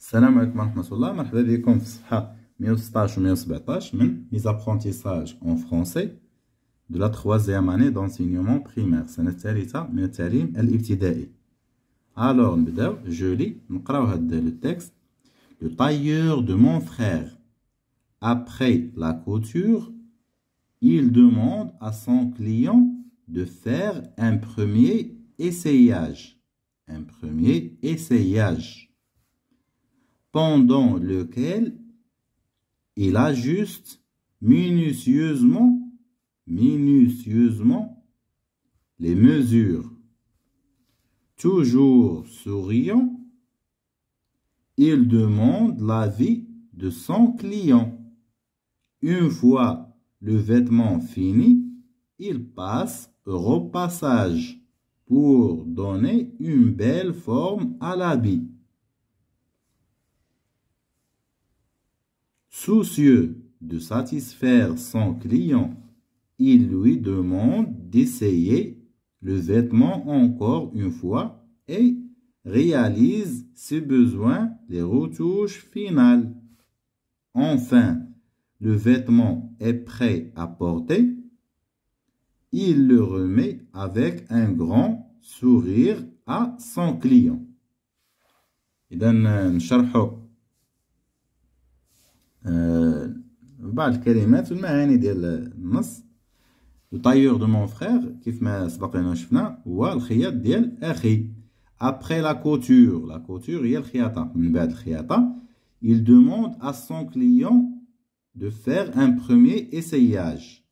السلام عليكم ورحمة الله. مرحبا بكم في الصفحة 116 و 117 من mes apprentissages en français de la troisième année d'enseignement primaire. السنة الثالثة من التعليم الابتدائي. Alors نبداو. Je lis نقراو هاد le texte. Le tailleur de mon frère. Après la couture, il demande à son client de faire un premier essayage. Un premier essayage. Pendant lequel il ajuste minutieusement les mesures. Toujours souriant, il demande l'avis de son client. Une fois le vêtement fini, il passe au repassage pour donner une belle forme à l'habit. Soucieux de satisfaire son client, il lui demande d'essayer le vêtement encore une fois et réalise, si besoin, les retouches finales. Enfin, le vêtement est prêt à porter. Il le remet avec un grand sourire à son client. إذا نشرحوا بعض الكلمات والمعاني ديال النص. Le tailleur de mon frère كيف ما سبق لنا شفنا هو الخياط ديال أخي. Après la couture, la couture هي الخياطة. من بعد الخياطة, il demande à son client de faire un premier essayage.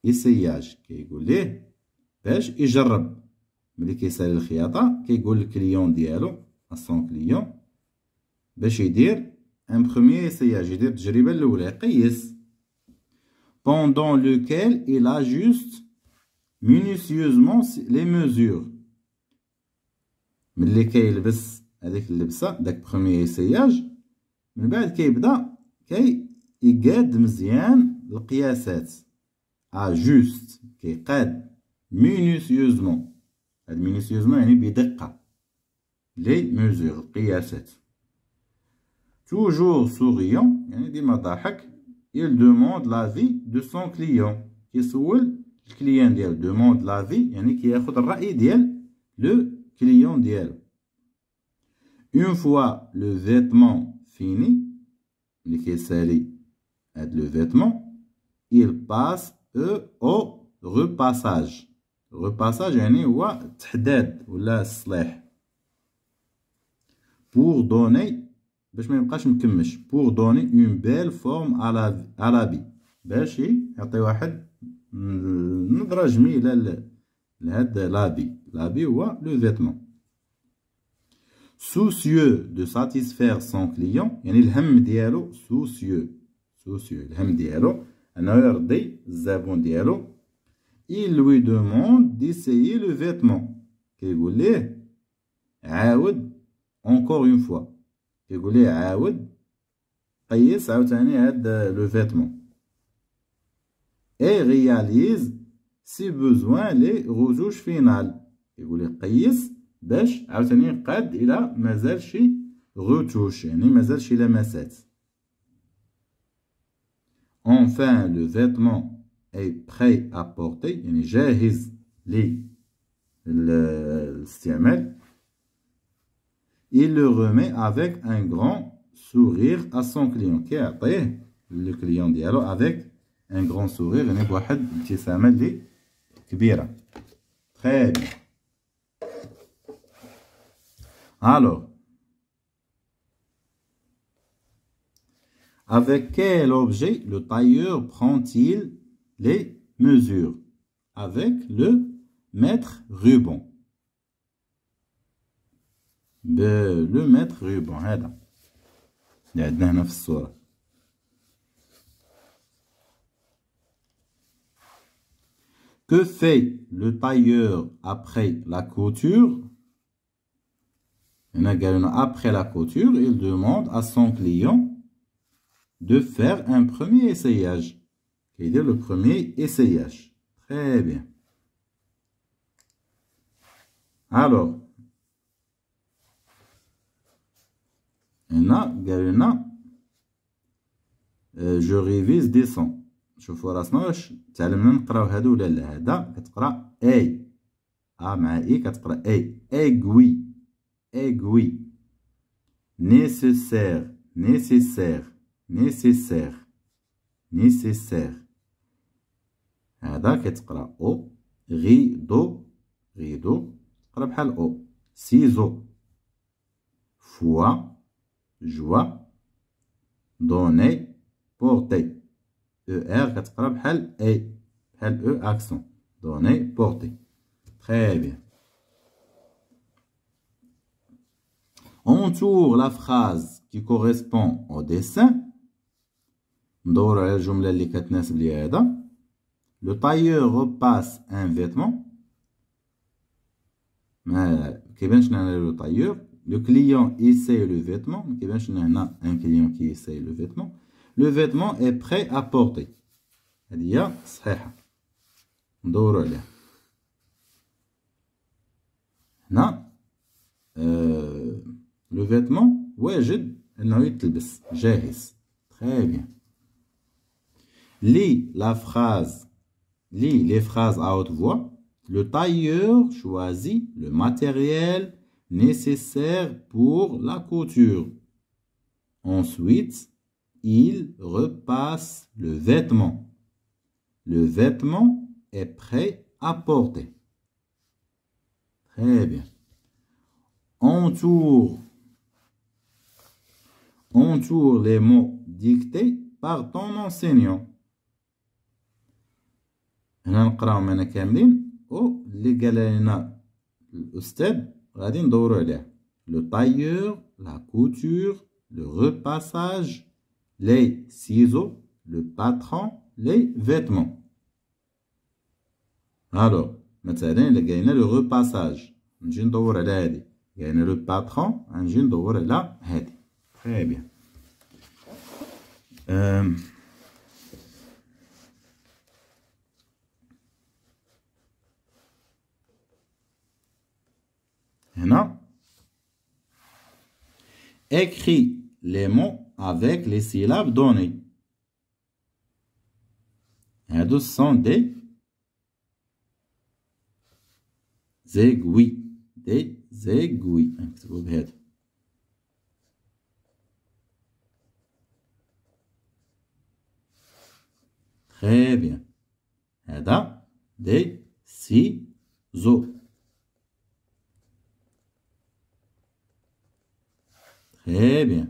Essayage كيقول ليه باش يجرب. ملي كيسالي الخياطة كيقول للكليون ديالو à son client باش يدير un premier essayage, يدير التجربة الأولى يقيس. Pendant lequel il ajuste minutieusement les mesures. ملي كيلبس هذيك اللبسة داك premier essayage من بعد كيبدا كيقاد مزيان القياسات. ajuste كيقاد minutieusement. هاد minutieusement يعني بدقة les mesures القياسات. Toujours souriant, يعني ديما ضاحك. Il demande l'avis de son client. كيسول الكليان ديالو. demande l'avis يعني كياخد الرأي ديال le client ديالو. Une fois le vêtement fini, ملي كيسالي هاد le vêtement, il passe au repassage. repassage يعني هو التحداد ولا الصلاح. Pour donner باش ما يبقاش مكمش. pour donner une belle forme à l'habit. باش يعطي واحد نظرة جميلة لهاد لابي. لابي هو لو فيتمون. soucieux de satisfaire son client يعني الهم ديالو soucieux الهم ديالو انه يرضي الزبون ديالو. il lui demande d'essayer le vêtement. كيقول ليه عاود encore une fois. كيقول ليه عاود قيس عاوتاني هاد لو فيتمون. et réalise si besoin les retouches finales. كيقول ليه قيس باش عاوتاني يقاد الى مازال شي retouche يعني مازال شي لمسات. Enfin le vêtement est prêt à porter يعني جاهز للاستعمال. Il le remet avec un grand sourire à son client. كيعطيه للكليون ديالو avec un grand sourire يعني بواحد الابتسامة اللي كبيرة. Très bien. Alors, avec quel objet le tailleur prend-il les mesures? Avec le mètre-ruban. Le mètre-ruban هذا اللي عندنا هنا في الصورة. Que fait le tailleur après la couture? Après la couture, il demande à son client de faire un premier essayage. C'est-à-dire le premier essayage. Très bien. Alors, هنا قال لنا جو ريفيز دي سون. شوفوا راسنا واش تعلمنا نقراو هادو ولا لا. هذا كتقرا اي مع اي كتقرا اي. ايغوي ايغوي. nécessaire nécessaire nécessaire nécessaire. هذا كتقرا او. غيدو غيدو تقرا بحال او. سيزو. فوا جوا. دوني بورتي. او ار كتقرا بحال اي بحال او اكسون. دوني بورتي. Très bien. Entoure la phrase qui correspond au dessin. ندور على الجملة اللي كتناسب لي هذا. Le tailleur repasse un vêtement. ما كيبانش لنا لو tailleur. Le client essaye le vêtement. ما كيبانش لنا هنا un client qui essaye le vêtement. Le vêtement est prêt à porter. هذه هي صحيحة. ندورو عليها. هنا لو فيتمون واجد انه يتلبس جاهز. très bien. lis la phrase. lis les phrases à haute voix. Le tailleur choisit le matériel nécessaire pour la couture. Ensuite, il repasse le vêtement. Le vêtement est prêt à porter. Très bien. Entoure les mots dictés par ton enseignant. هنا نقراهم أنا كاملين واللي قال لنا الأستاذ غادي ندورو عليه. Le tailleur, la couture, le repassage, les ciseaux, le patron, les vêtements. Alors مثلا إلا قالنا لو repassage نجي ندور على هادي. قالنا لو باترون نجي ندور على هادي. très bien. هنا écris les mots avec les syllabes données. هادو sont des aiguilles. des aiguilles. نكتبو بهذا. très bien. هذا des ciseaux. très bien.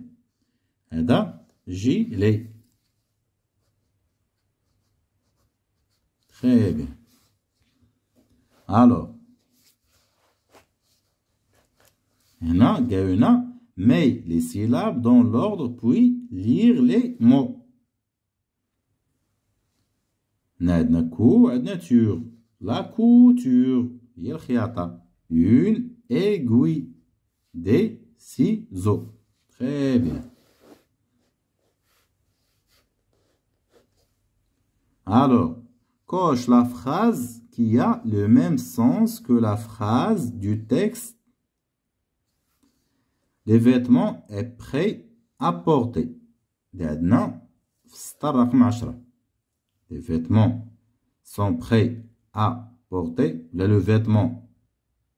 هذا gilet. très bien. alors هنا قالنا mets les syllabes dans l'ordre puis lire les mots. عندنا كو عندنا تور. لا couture هي الخياطة. une aiguille. des ciseaux. très bien. alors coche la phrase qui a le même sens que la phrase du texte. Les vêtements est prêt à porter. عندنا في السطر رقم 10. Les vêtements sont prêts à porter. Là, le vêtement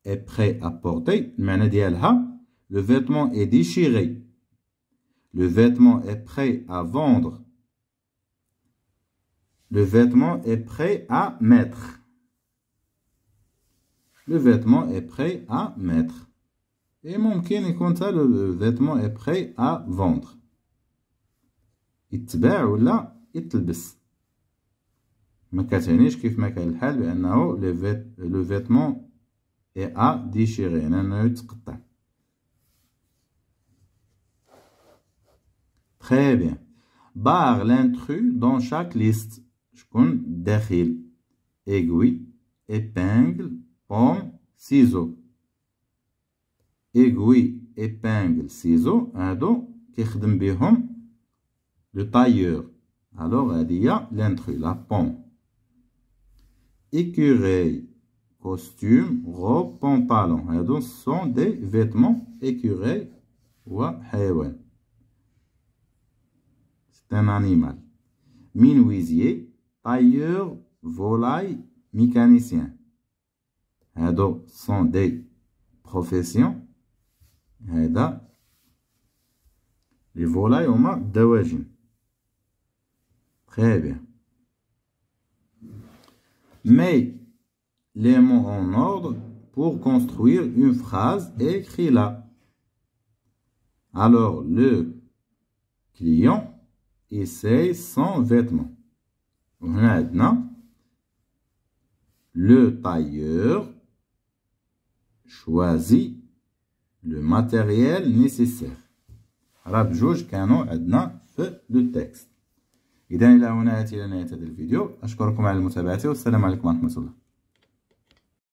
est prêt à porter. المعنى ديالها le vêtement est déchiré. Le vêtement est prêt à vendre. Le vêtement est prêt à mettre. Le vêtement est prêt à mettre. Et ممكن يكون حتى le vêtement est prêt à vendre. يتباع ولا يتلبس. ما كتعنيش كيف ما كان الحال بأنه le vêtement est à déchirer. يعني أنه يتقطع. très bien. barre l'intrus dans chaque liste. شكون داخل. aiguille, épingle, pomme, ciseau. aiguille, épingle, ciseau هادو كيخدم بهم le tailleur. alors هادي هي l'intrus. la pomme. écureuil, costume, robe, pantalon. هادو sont des vêtements. écureuil هو حيوان. un animal. Menuisier, tailleur, volaille, mécanicien. هادو sont des professions. هذا les volailles هما الدواجن. Très bien. Mets les mots en ordre pour construire une phrase et écris-la. Alors, le client essaye son vêtement. Maintenant, le tailleur choisit le matériel nécessaire. راه بجوج كانوا عندنا في لو تكست. إذا إلى هنا أتي إلى نهاية هذا الفيديو. أشكركم على المتابعة والسلام عليكم ورحمة الله.